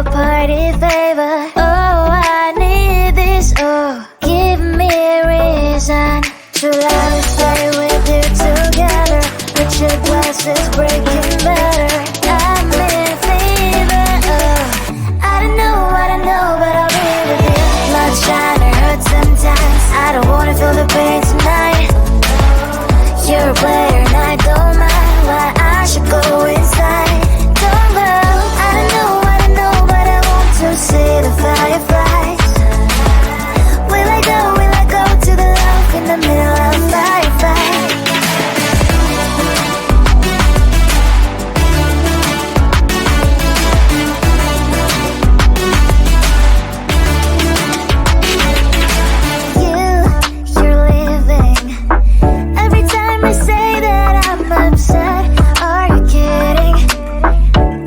your party favor. Oh, I need this. Oh, give me a reason to love and stay with you together. But your glass is breaking better. I'm in fever. Oh, I don't know, but I'll be with you. Blood shine or hurt sometimes. I don't wanna feel the pain tonight. You're a player and I don't mind why I should go inside. Don't go. I don't know, but I want to see the fireflies. Will I go to the love in the middle of a firefight? You're leaving. Every time I say that I'm upset, are you kidding?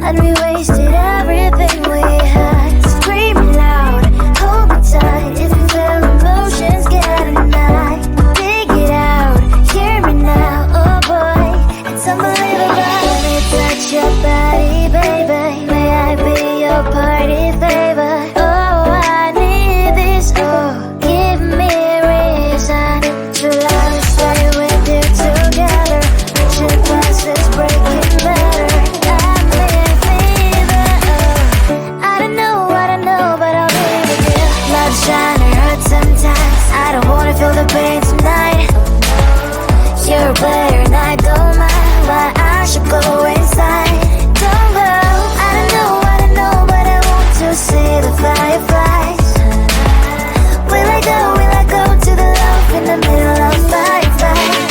And we wasted everything we had. Screaming loud, hold me tight. If you feel emotions getting mad, dig it out, hear me now. Oh boy, it's unbelievable. Let me touch your body, baby. May I be your party favor? Oh, I need this. Oh, give me a reason to love and stay with you together. But your glass is breaking better. I'm in fever. Oh, I don't know, but I'll be with you. Love shine or hurt sometimes. I don't wanna feel the pain tonight. You're a player and I don't mind why I should go inside. Don't go. I don't know, but I want to see the fireflies. Will I go to the love in the middle of firefight?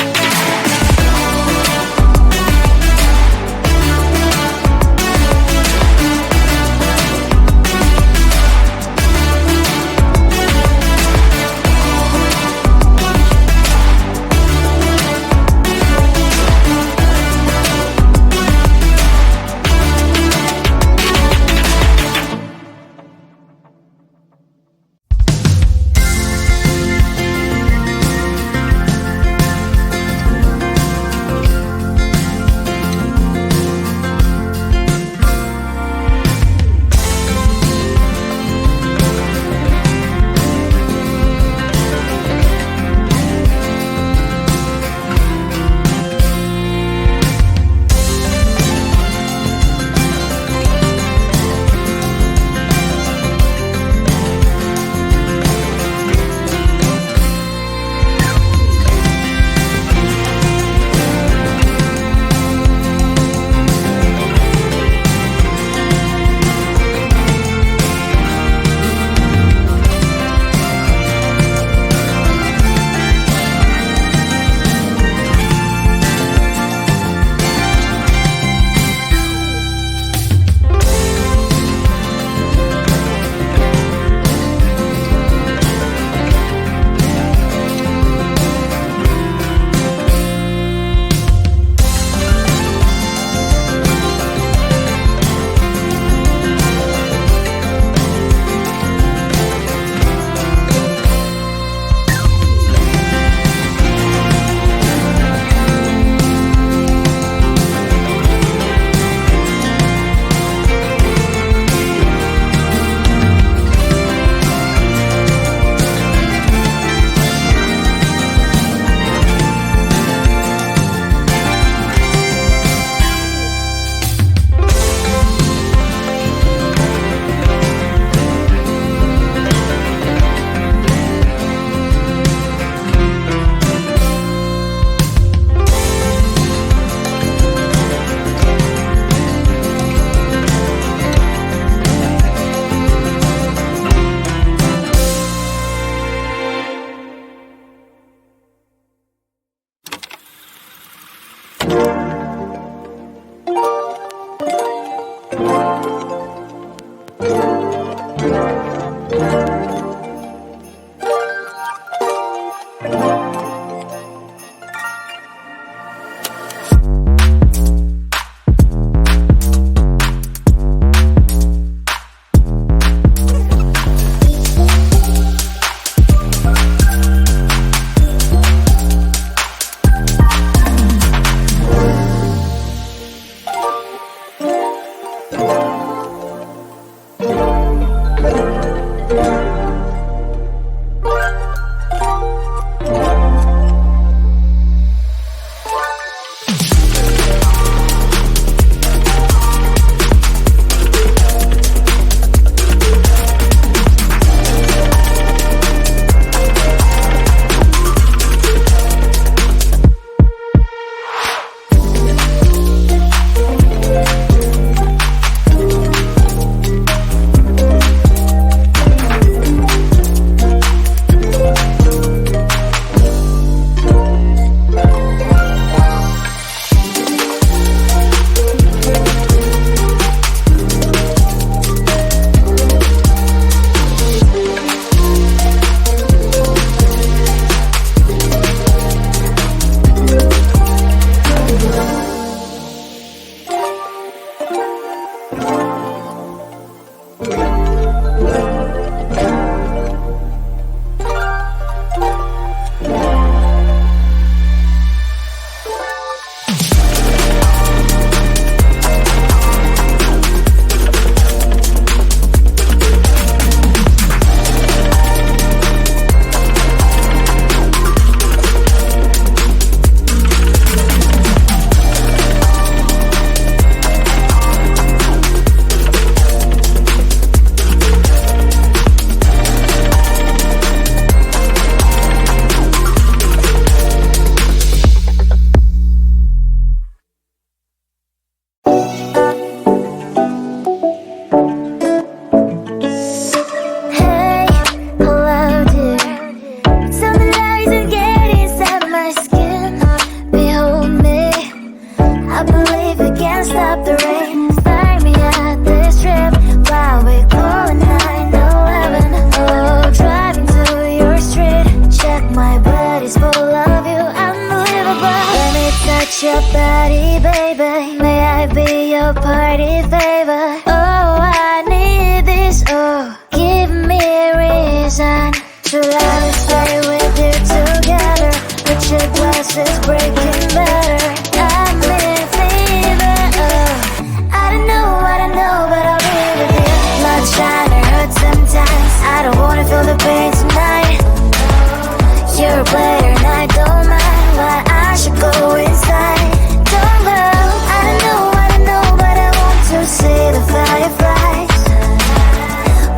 You're a player and I don't mind why I should go inside. Don't go, I don't know, but I want to see the fireflies.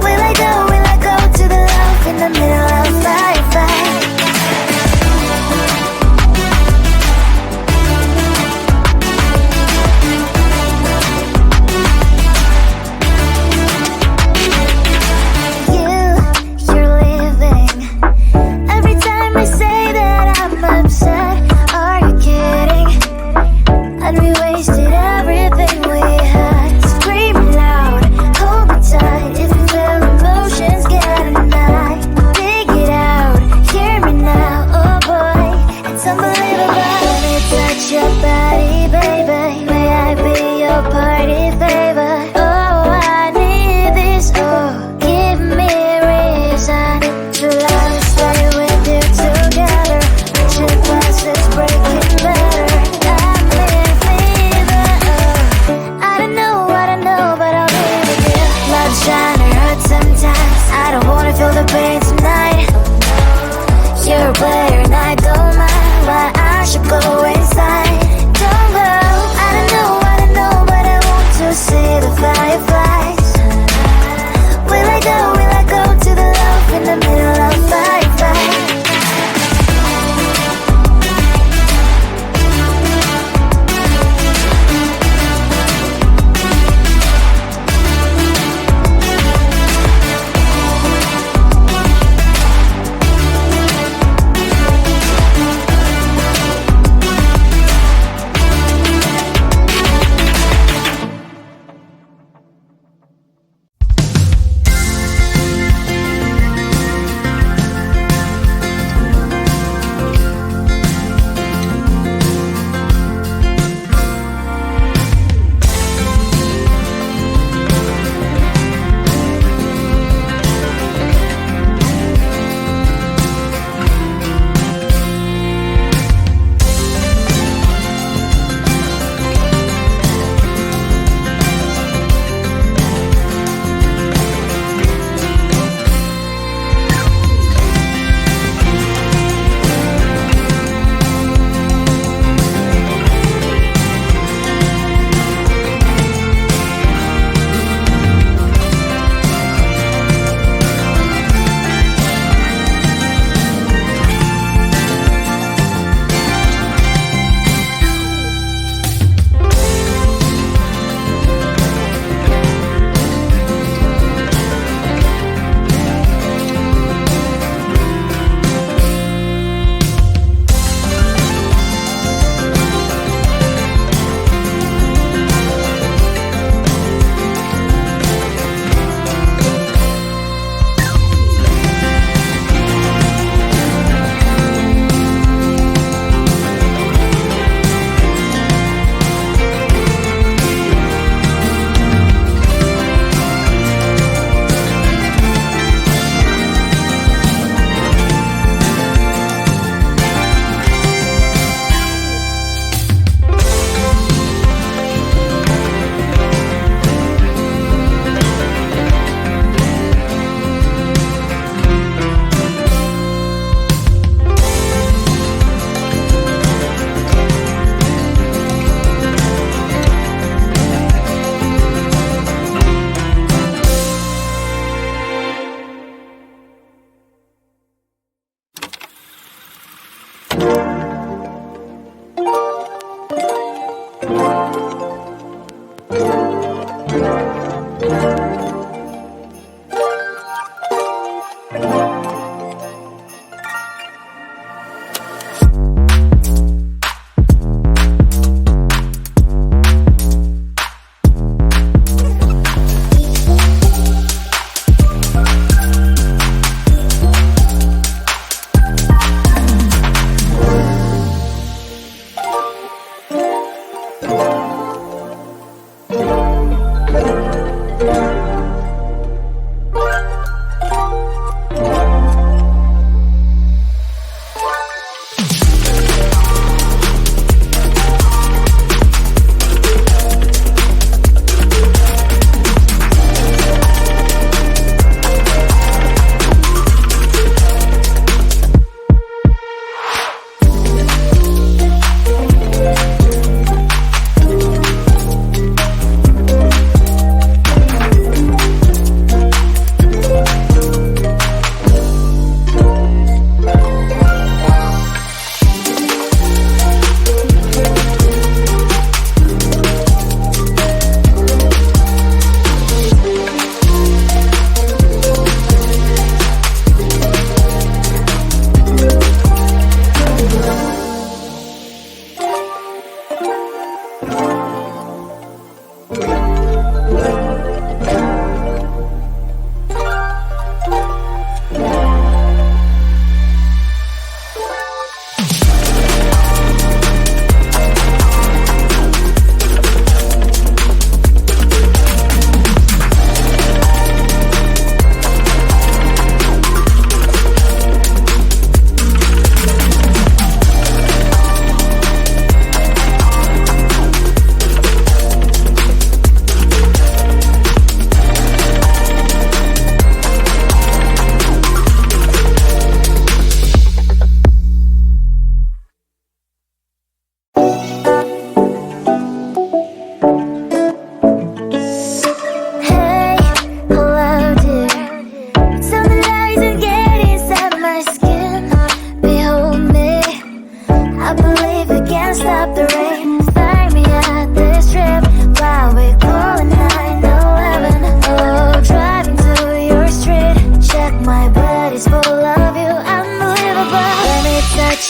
Will I go to the love in the middle of fireflies? You're living. Every time I say that I'm upset, are you kidding? And we wasted everything we had. Screaming loud, hold me tight. If you feel emotions getting high, dig it out, hear me now. Oh boy, it's unbelievable. Let me touch your body, baby. May I be your party favor? Oh, I need this. Oh, give me reason to love and stay with you together. Reaching past this breaking better. I'm in fever. Oh, I don't know, but I'll be with you. Love's trying to hurt sometimes. I don't wanna feel the pain tonight. You're a player and I don't mind why I should go inside. Don't go, I don't know, but I want to see the fireflies. Will I go to the love in the middle of fireflies?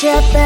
your bed.